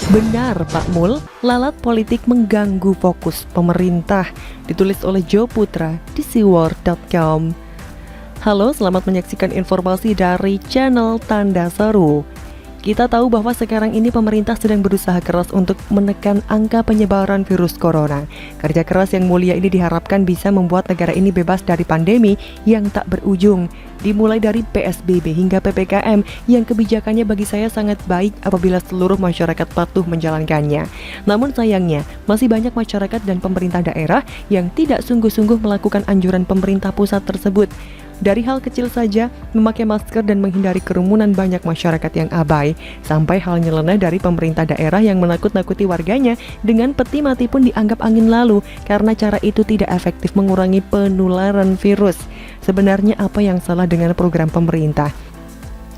Benar Pak Mul, lalat politik mengganggu fokus pemerintah. Ditulis oleh Joe Putra di seaworld.com. Halo, selamat menyaksikan informasi dari channel Tanda Seru. Kita tahu bahwa sekarang ini pemerintah sedang berusaha keras untuk menekan angka penyebaran virus corona. Kerja keras yang mulia ini diharapkan bisa membuat negara ini bebas dari pandemi yang tak berujung. Dimulai dari PSBB hingga PPKM yang kebijakannya bagi saya sangat baik apabila seluruh masyarakat patuh menjalankannya. Namun sayangnya, masih banyak masyarakat dan pemerintah daerah yang tidak sungguh-sungguh melakukan anjuran pemerintah pusat tersebut. Dari hal kecil saja, memakai masker dan menghindari kerumunan banyak masyarakat yang abai, sampai hal nyeleneh dari pemerintah daerah yang menakut-nakuti warganya dengan peti mati pun dianggap angin lalu karena cara itu tidak efektif mengurangi penularan virus. Sebenarnya apa yang salah dengan program pemerintah?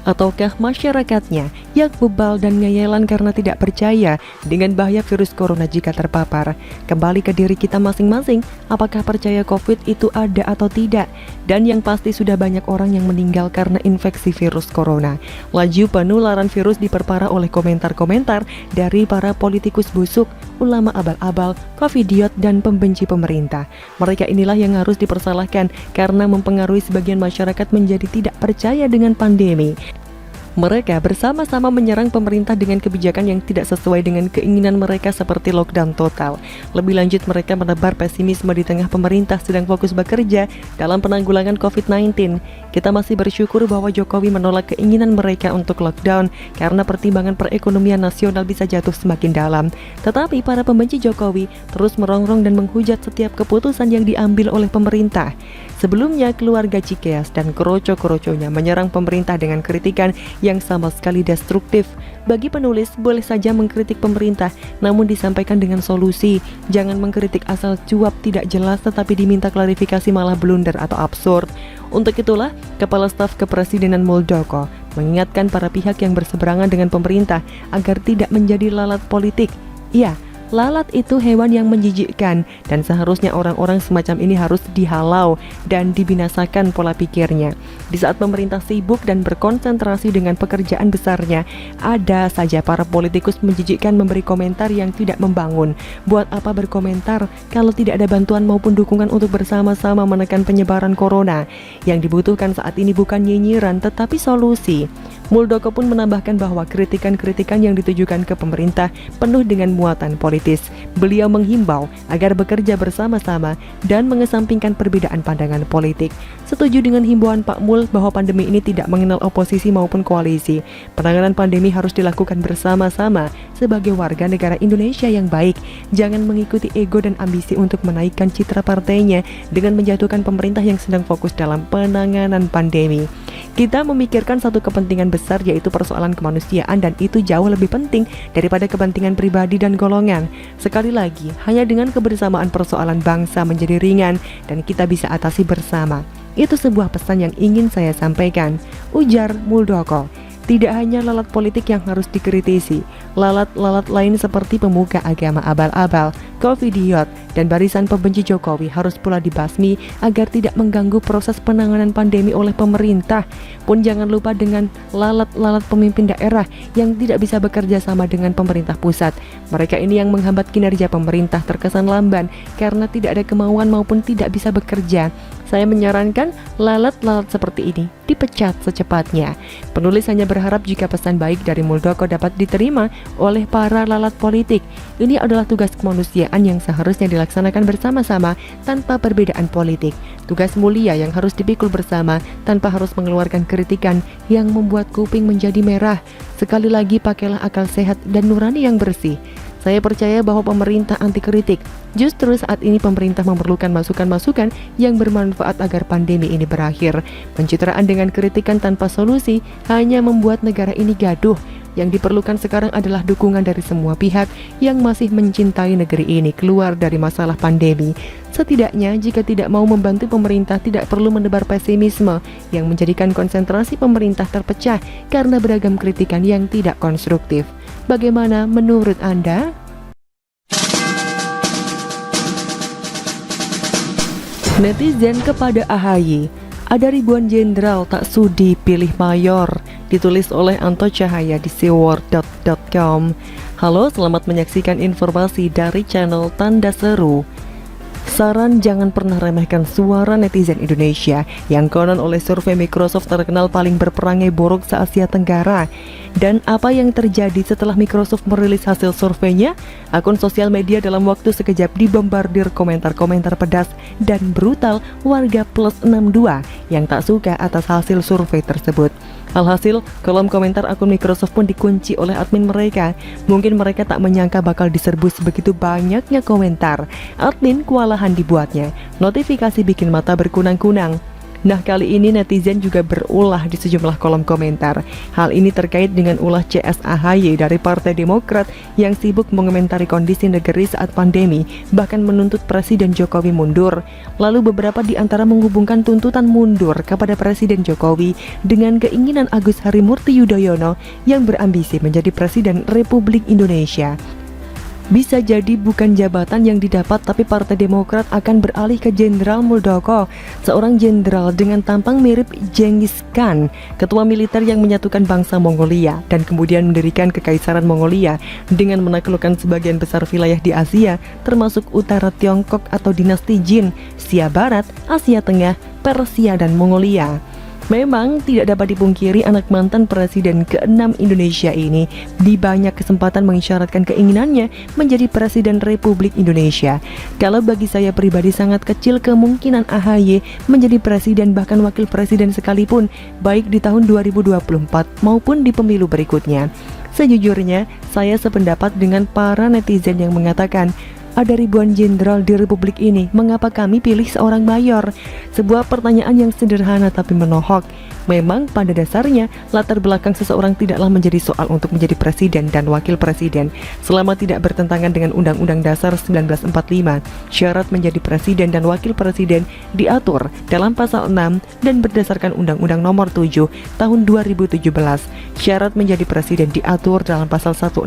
Ataukah masyarakatnya yang bebal dan ngeyelan karena tidak percaya dengan bahaya virus corona jika terpapar? Kembali ke diri kita masing-masing, apakah percaya COVID itu ada atau tidak? Dan yang pasti sudah banyak orang yang meninggal karena infeksi virus corona. Laju penularan virus diperparah oleh komentar-komentar dari para politikus busuk, ulama abal-abal, covidiot, dan pembenci pemerintah. Mereka inilah yang harus dipersalahkan karena mempengaruhi sebagian masyarakat menjadi tidak percaya dengan pandemi. Mereka bersama-sama menyerang pemerintah dengan kebijakan yang tidak sesuai dengan keinginan mereka seperti lockdown total. Lebih lanjut, mereka menebar pesimisme di tengah pemerintah sedang fokus bekerja dalam penanggulangan COVID-19. Kita masih bersyukur bahwa Jokowi menolak keinginan mereka untuk lockdown karena pertimbangan perekonomian nasional bisa jatuh semakin dalam. Tetapi para pembenci Jokowi terus merongrong dan menghujat setiap keputusan yang diambil oleh pemerintah. Sebelumnya, keluarga Cikeas dan kroco-kroconya menyerang pemerintah dengan kritikan yang sama sekali destruktif. Bagi penulis, boleh saja mengkritik pemerintah, namun disampaikan dengan solusi. Jangan mengkritik asal cuap tidak jelas tetapi diminta klarifikasi malah blunder atau absurd. Untuk itulah, Kepala Staf Kepresidenan Muldoko mengingatkan para pihak yang berseberangan dengan pemerintah agar tidak menjadi lalat politik. Ya, lalat itu hewan yang menjijikkan dan seharusnya orang-orang semacam ini harus dihalau dan dibinasakan pola pikirnya. Di saat pemerintah sibuk dan berkonsentrasi dengan pekerjaan besarnya, ada saja para politikus menjijikkan memberi komentar yang tidak membangun. Buat apa berkomentar kalau tidak ada bantuan maupun dukungan untuk bersama-sama menekan penyebaran corona? Yang dibutuhkan saat ini bukan nyinyiran tetapi solusi. Muldoko pun menambahkan bahwa kritikan-kritikan yang ditujukan ke pemerintah penuh dengan muatan politis. Beliau menghimbau agar bekerja bersama-sama dan mengesampingkan perbedaan pandangan politik. Setuju dengan himbauan Pak Mul bahwa pandemi ini tidak mengenal oposisi maupun koalisi. Penanganan pandemi harus dilakukan bersama-sama sebagai warga negara Indonesia yang baik. Jangan mengikuti ego dan ambisi untuk menaikkan citra partainya dengan menjatuhkan pemerintah yang sedang fokus dalam penanganan pandemi. Kita memikirkan satu kepentingan besar, yaitu persoalan kemanusiaan, dan itu jauh lebih penting daripada kepentingan pribadi dan golongan. Sekali lagi, hanya dengan kebersamaan persoalan bangsa menjadi ringan dan kita bisa atasi bersama. Itu sebuah pesan yang ingin saya sampaikan, ujar Muldoko. Tidak hanya lalat politik yang harus dikritisi, lalat-lalat lain seperti pemuka agama abal-abal, covidiot, dan barisan pembenci Jokowi harus pula dibasmi agar tidak mengganggu proses penanganan pandemi oleh pemerintah. Pun jangan lupa dengan lalat-lalat pemimpin daerah yang tidak bisa bekerja sama dengan pemerintah pusat. Mereka ini yang menghambat kinerja pemerintah terkesan lamban karena tidak ada kemauan maupun tidak bisa bekerja. Saya menyarankan lalat-lalat seperti ini dipecat secepatnya. Penulis hanya berharap jika pesan baik dari Muldoko dapat diterima oleh para lalat politik. Ini adalah tugas kemanusiaan yang seharusnya dilaksanakan bersama-sama tanpa perbedaan politik. Tugas mulia yang harus dipikul bersama tanpa harus mengeluarkan kritikan yang membuat kuping menjadi merah. Sekali lagi, pakailah akal sehat dan nurani yang bersih. Saya percaya bahwa pemerintah anti kritik. Justru saat ini pemerintah memerlukan masukan-masukan yang bermanfaat agar pandemi ini berakhir. Pencitraan dengan kritikan tanpa solusi hanya membuat negara ini gaduh. Yang diperlukan sekarang adalah dukungan dari semua pihak yang masih mencintai negeri ini keluar dari masalah pandemi. Setidaknya jika tidak mau membantu pemerintah, tidak perlu menebar pesimisme yang menjadikan konsentrasi pemerintah terpecah karena beragam kritikan yang tidak konstruktif. Bagaimana menurut Anda? Netizen kepada AHY, Ada ribuan jenderal tak sudi pilih mayor, ditulis oleh Anto Cahaya di seaworld.com. Halo, selamat menyaksikan informasi dari channel Tanda Seru. Saran jangan pernah remehkan suara netizen Indonesia yang konon oleh survei Microsoft terkenal paling berperangai buruk se-Asia Tenggara. Dan apa yang terjadi setelah Microsoft merilis hasil surveinya? Akun sosial media dalam waktu sekejap dibombardir komentar-komentar pedas dan brutal warga plus 62 yang tak suka atas hasil survei tersebut. Alhasil, kolom komentar akun Microsoft pun dikunci oleh admin mereka. Mungkin mereka tak menyangka bakal diserbu sebegitu banyaknya komentar. Admin kewalahan dibuatnya. Notifikasi bikin mata berkunang-kunang. Nah, kali ini netizen juga berulah di sejumlah kolom komentar. Hal ini terkait dengan ulah CS AHY dari Partai Demokrat yang sibuk mengomentari kondisi negeri saat pandemi, bahkan menuntut Presiden Jokowi mundur. Lalu beberapa di antara menghubungkan tuntutan mundur kepada Presiden Jokowi dengan keinginan Agus Harimurti Yudhoyono yang berambisi menjadi Presiden Republik Indonesia. Bisa jadi bukan jabatan yang didapat, tapi Partai Demokrat akan beralih ke Jenderal Muldoko, seorang jenderal dengan tampang mirip Genghis Khan, ketua militer yang menyatukan bangsa Mongolia dan kemudian mendirikan Kekaisaran Mongolia dengan menaklukkan sebagian besar wilayah di Asia, termasuk utara Tiongkok atau dinasti Jin, Asia Barat, Asia Tengah, Persia, dan Mongolia. Memang tidak dapat dipungkiri anak mantan Presiden ke-6 Indonesia ini di banyak kesempatan mengisyaratkan keinginannya menjadi Presiden Republik Indonesia. Kalau bagi saya pribadi sangat kecil kemungkinan AHY menjadi Presiden bahkan Wakil Presiden sekalipun, baik di tahun 2024 maupun di pemilu berikutnya. Sejujurnya, saya sependapat dengan para netizen yang mengatakan, ada ribuan jenderal di republik ini, mengapa kami pilih seorang mayor? Sebuah pertanyaan yang sederhana tapi menohok. Memang pada dasarnya latar belakang seseorang tidaklah menjadi soal untuk menjadi presiden dan wakil presiden selama tidak bertentangan dengan Undang-Undang Dasar 1945. Syarat menjadi presiden dan wakil presiden diatur dalam pasal 6 dan berdasarkan Undang-Undang Nomor 7 tahun 2017. Syarat menjadi presiden diatur dalam pasal 169.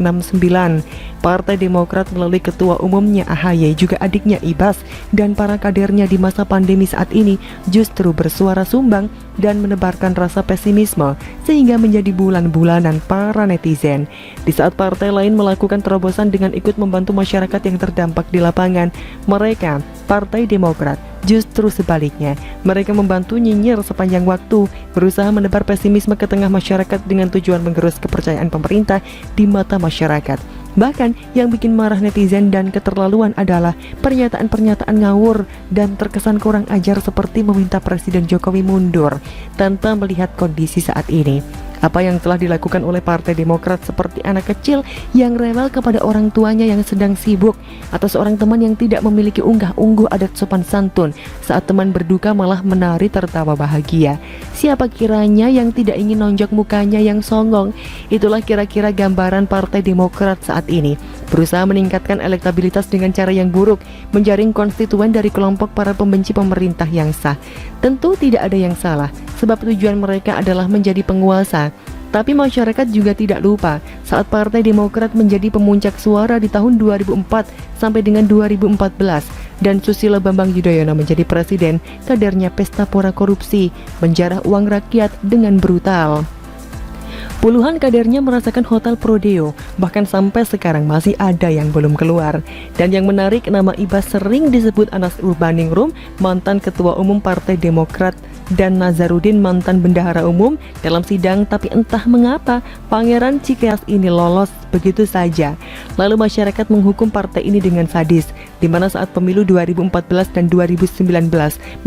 Partai Demokrat melalui ketua umumnya AHY, juga adiknya Ibas, dan para kadernya di masa pandemi saat ini justru bersuara sumbang dan menebarkan rasa pesimisme sehingga menjadi bulan-bulanan para netizen. Di saat partai lain melakukan terobosan dengan ikut membantu masyarakat yang terdampak di lapangan, mereka, Partai Demokrat, justru sebaliknya. Mereka membantu nyinyir sepanjang waktu, berusaha menebar pesimisme ke tengah masyarakat dengan tujuan menggerus kepercayaan pemerintah di mata masyarakat. Bahkan yang bikin marah netizen dan keterlaluan adalah pernyataan-pernyataan ngawur dan terkesan kurang ajar seperti meminta Presiden Jokowi mundur tanpa melihat kondisi saat ini. Apa yang telah dilakukan oleh Partai Demokrat seperti anak kecil yang rewel kepada orang tuanya yang sedang sibuk, atau seorang teman yang tidak memiliki unggah-ungguh adat sopan santun saat teman berduka malah menari tertawa bahagia. Siapa kiranya yang tidak ingin nonjok mukanya yang songong? Itulah kira-kira gambaran Partai Demokrat saat ini. Berusaha meningkatkan elektabilitas dengan cara yang buruk, menjaring konstituen dari kelompok para pembenci pemerintah yang sah. Tentu tidak ada yang salah, sebab tujuan mereka adalah menjadi penguasa. Tapi masyarakat juga tidak lupa saat Partai Demokrat menjadi pemuncak suara di tahun 2004 sampai dengan 2014 dan Susilo Bambang Yudhoyono menjadi presiden, kadernya pesta pora korupsi, menjarah uang rakyat dengan brutal. Puluhan kadernya merasakan hotel Prodeo, bahkan sampai sekarang masih ada yang belum keluar. Dan yang menarik, nama Ibas sering disebut Anas Urbaningrum, mantan ketua umum Partai Demokrat, dan Nazarudin, mantan bendahara umum, dalam sidang. Tapi entah mengapa Pangeran Cikeas ini lolos begitu saja. Lalu masyarakat menghukum partai ini dengan sadis, di mana saat pemilu 2014 dan 2019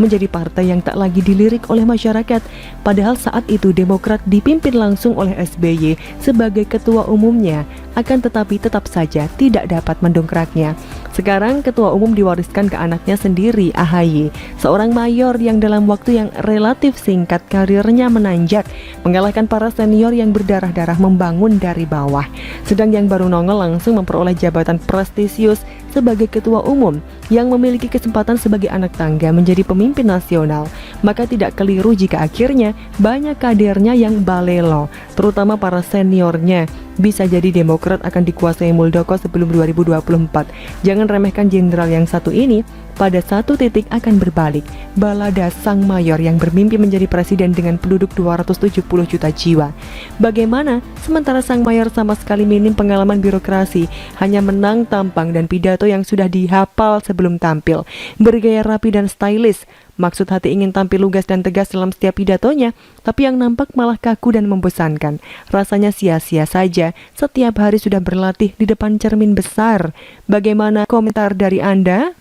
menjadi partai yang tak lagi dilirik oleh masyarakat. Padahal saat itu Demokrat dipimpin langsung oleh SBY sebagai ketua umumnya, akan tetapi tetap saja tidak dapat mendongkraknya. Sekarang ketua umum diwariskan ke anaknya sendiri, AHY, seorang mayor yang dalam waktu yang relatif singkat karirnya menanjak, mengalahkan para senior yang berdarah-darah membangun dari bawah. Sedang yang baru nongol langsung memperoleh jabatan prestisius sebagai ketua umum yang memiliki kesempatan sebagai anak tangga menjadi pemimpin nasional. Maka tidak keliru jika akhirnya banyak kadernya yang balelo, terutama para seniornya. Bisa jadi Demokrat akan dikuasai Muldoko sebelum 2024. Jangan remehkan jenderal yang satu ini. pada satu titik akan berbalik. Balada sang mayor yang bermimpi menjadi presiden dengan penduduk 270 juta jiwa. Bagaimana? Sementara sang mayor sama sekali minim pengalaman birokrasi, hanya menang tampang dan pidato yang sudah dihafal sebelum tampil. Bergaya rapi dan stylish. Maksud hati ingin tampil lugas dan tegas dalam setiap pidatonya, tapi yang nampak malah kaku dan membosankan. Rasanya sia-sia saja, setiap hari sudah berlatih di depan cermin besar. Bagaimana komentar dari Anda?